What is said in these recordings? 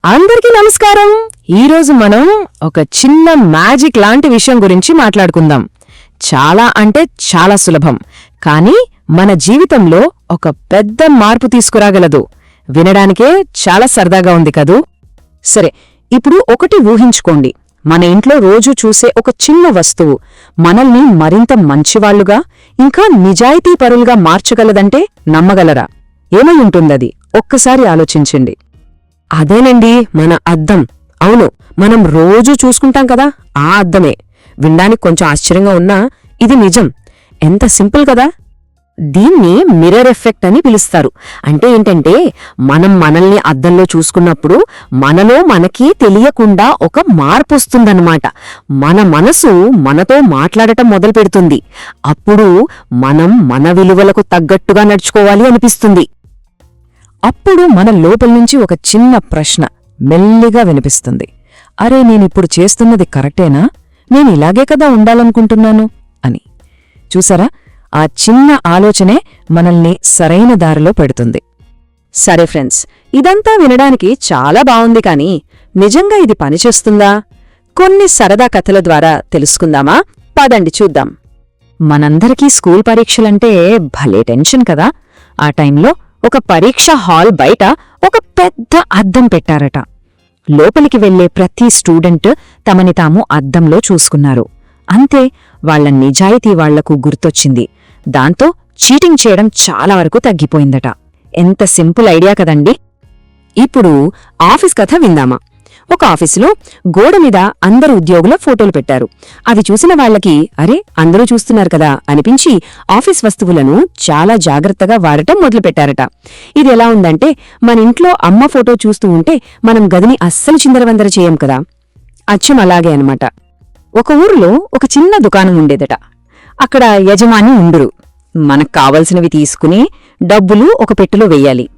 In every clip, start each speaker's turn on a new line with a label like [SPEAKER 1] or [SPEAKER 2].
[SPEAKER 1] అందరికీ నమస్కారం. ఈరోజు మనం ఒక చిన్న మ్యాజిక్ లాంటి విషయం గురించి మాట్లాడుకుందాం. చాలా అంటే చాలా సులభం, కానీ మన జీవితంలో ఒక పెద్ద మార్పు తీసుకురాగలదు. వినడానికే చాలా సరదాగా ఉంది కదూ. సరే, ఇప్పుడు ఒకటి ఊహించుకోండి. మన ఇంట్లో రోజూ చూసే ఒక చిన్న వస్తువు మనల్ని మరింత మంచివాళ్లుగా, ఇంకా నిజాయితీపరులుగా మార్చగలదంటే నమ్మగలరా? ఏమై ఉంటుందది? ఒక్కసారి ఆలోచించండి. అదేనండి, మన అద్దం. అవును, మనం రోజూ చూసుకుంటాం కదా, ఆ అద్దమే. వినడానికి కొంచెం ఆశ్చర్యంగా ఉన్నా ఇది నిజం. ఎంత సింపుల్ కదా. దీన్ని మిర్రర్ ఎఫెక్ట్ అని పిలుస్తారు. అంటే ఏంటంటే, మనం మనల్ని అద్దంలో చూసుకున్నప్పుడు మనలో మనకి తెలియకుండా ఒక మార్పు వస్తుందన్నమాట. మన మనసు మనతో మాట్లాడటం మొదలుపెడుతుంది. అప్పుడు మనం మన విలువలకు తగ్గట్టుగా నడుచుకోవాలి అనిపిస్తుంది. అప్పుడు మన లోపల్నుంచి ఒక చిన్న ప్రశ్న మెల్లిగా వినిపిస్తుంది. అరే, నేనిప్పుడు చేస్తున్నది కరెక్టేనా? నేనిలాగే కదా ఉండాలనుకుంటున్నాను అని. చూసారా, ఆ చిన్న ఆలోచనే మనల్ని సరైన దారిలో పెడుతుంది. సరే ఫ్రెండ్స్, ఇదంతా వినడానికి చాలా బావుంది, కానీ నిజంగా ఇది పనిచేస్తుందా? కొన్ని సరదా కథల ద్వారా తెలుసుకుందామా? పదండి చూద్దాం. మనందరికీ స్కూల్ పరీక్షలంటే భలే టెన్షన్ కదా. ఆ టైంలో ఒక పరీక్ష హాల్ బయట ఒక పెద్ద అద్దం పెట్టారట. లోపలికి వెళ్లే ప్రతి స్టూడెంట్ తమని తాము అద్దంలో చూసుకున్నారు. అంతే, వాళ్ల నిజాయితీ వాళ్లకు గుర్తొచ్చింది. దాంతో చీటింగ్ చేయడం చాలా వరకు తగ్గిపోయిందట. ఎంత సింపుల్ ఐడియా కదండి. ఇప్పుడు ఆఫీస్ కథ విందామా? ఒక ఆఫీసులో గోడమీద అందరు ఉద్యోగుల ఫోటోలు పెట్టారు. అవి చూసిన వాళ్లకి అరే, అందరూ చూస్తున్నారు కదా అనిపించి ఆఫీస్ వస్తువులను చాలా జాగ్రత్తగా వాడటం మొదలుపెట్టారట. ఇది ఎలా ఉందంటే, మన ఇంట్లో అమ్మ ఫోటో చూస్తూ ఉంటే మనం గదిని అస్సలు చిందరవందర చేయం కదా. అచ్చం అలాగే అనమాట. ఒక ఊరిలో ఒక చిన్న దుకాణం ఉండేదట. అక్కడ యజమాని ఉండురు. మనకు కావలసినవి తీసుకుని డబ్బులు ఒక పెట్టెలో వెయ్యాలి.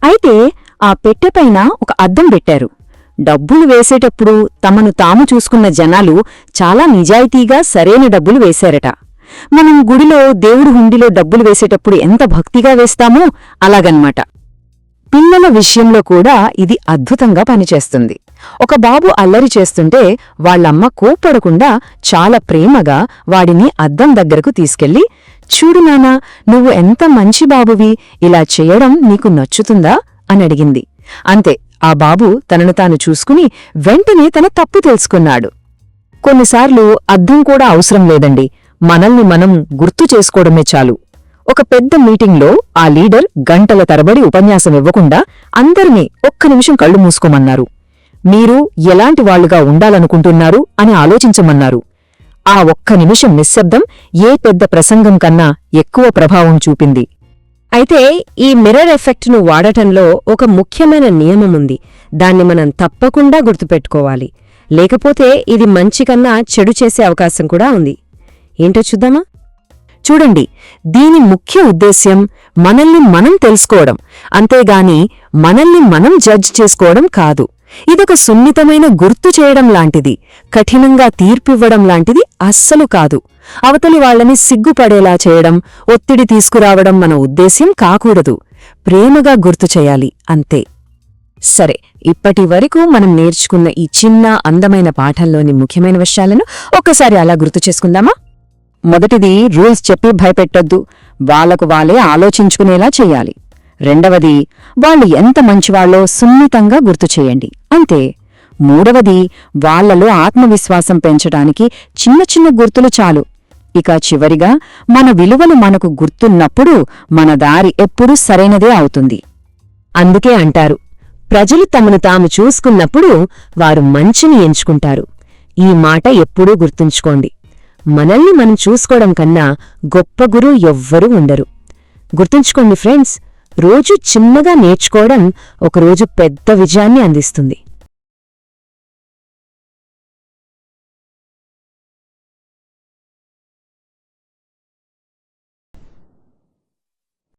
[SPEAKER 1] అయితే ఆ పెట్టెపైన ఒక అద్దం పెట్టారు. డబ్బులు వేసేటప్పుడు తమను తాము చూసుకున్న జనాలు చాలా నిజాయితీగా సరైన డబ్బులు వేశారట. మనం గుడిలో దేవుడి హుండీలో డబ్బులు వేసేటప్పుడు ఎంత భక్తిగా వేస్తామో అలాగన్మాట. పిల్లల విషయంలో కూడా ఇది అద్భుతంగా పనిచేస్తుంది. ఒక బాబు అల్లరి చేస్తుంటే వాళ్లమ్మ కోప్పడకుండా చాలా ప్రేమగా వాడిని అద్దం దగ్గరకు తీసుకెళ్లి, చూడు నాన్నా, నువ్వు ఎంత మంచి బాబువి, ఇలా చేయడం నీకు నచ్చుతుందా అని అడిగింది. అంతే, ఆ బాబు తనను తాను చూసుకుని వెంటనే తన తప్పు తెలుసుకున్నాడు. కొన్నిసార్లు అద్దం కూడా అవసరం లేదండి, మనల్ని మనం గుర్తు చేసుకోవడమే చాలు. ఒక పెద్ద మీటింగ్లో ఆ లీడర్ గంటల తరబడి ఉపన్యాసం ఇవ్వకుండా అందరినీ ఒక్క నిమిషం కళ్ళు మూసుకోమన్నారు. మీరు ఎలాంటి వాళ్లుగా ఉండాలనుకుంటున్నారు అని ఆలోచించమన్నారు. ఆ ఒక్క నిమిషం నిశ్శబ్దం ఏ పెద్ద ప్రసంగం కన్నా ఎక్కువ ప్రభావం చూపింది. అయితే ఈ మిర్రర్ ఎఫెక్ట్ను వాడటంలో ఒక ముఖ్యమైన నియమముంది. దాన్ని మనం తప్పకుండా గుర్తుపెట్టుకోవాలి. లేకపోతే ఇది మంచి కన్నా చెడు చేసే అవకాశం కూడా ఉంది. ఏంటో చూద్దామా? చూడండి, దీని ముఖ్య ఉద్దేశ్యం మనల్ని మనం తెలుసుకోవడం, అంతేగాని మనల్ని మనం జడ్జ్ చేసుకోవడం కాదు. ఇదొక సున్నితమైన గుర్తు చేయడం లాంటిది, కఠినంగా తీర్పివ్వడం లాంటిది అస్సలు కాదు. అవతలి వాళ్లని సిగ్గుపడేలా చేయడం, ఒత్తిడి తీసుకురావడం మన ఉద్దేశ్యం కాకూడదు. ప్రేమగా గుర్తు చేయాలి, అంతే. సరే, ఇప్పటివరకు మనం నేర్చుకున్న ఈ చిన్న అందమైన పాఠంలోని ముఖ్యమైన విషయాలను ఒక్కసారి అలా గుర్తు చేసుకుందామా? మొదటిది, రూల్స్ చెప్పి భయపెట్టొద్దు, వాళ్లకు వాళ్లే ఆలోచించుకునేలా చెయ్యాలి. రెండవది, వాళ్లు ఎంత మంచివాళ్లో సున్నితంగా గుర్తుచేయండి, అంతే. మూడవది, వాళ్లలో ఆత్మవిశ్వాసం పెంచడానికి చిన్న చిన్న గుర్తులు చాలు. ఇక చివరిగా, మన విలువలు మనకు గుర్తున్నప్పుడు మన దారి ఎప్పుడూ సరైనదే అవుతుంది. అందుకే అంటారు, ప్రజలు తమను తాము చూసుకున్నప్పుడు వారు మంచిని ఎంచుకుంటారు. ఈ మాట ఎప్పుడూ గుర్తుంచుకోండి. మనల్ని మనం చూసుకోవడం కన్నా గొప్ప గురువు ఎవ్వరూ ఉండరు. గుర్తుంచుకోండి ఫ్రెండ్స్, రోజు చిన్నగా నేర్చుకోవడం ఒకరోజు పెద్ద విజయాన్ని అందిస్తుంది.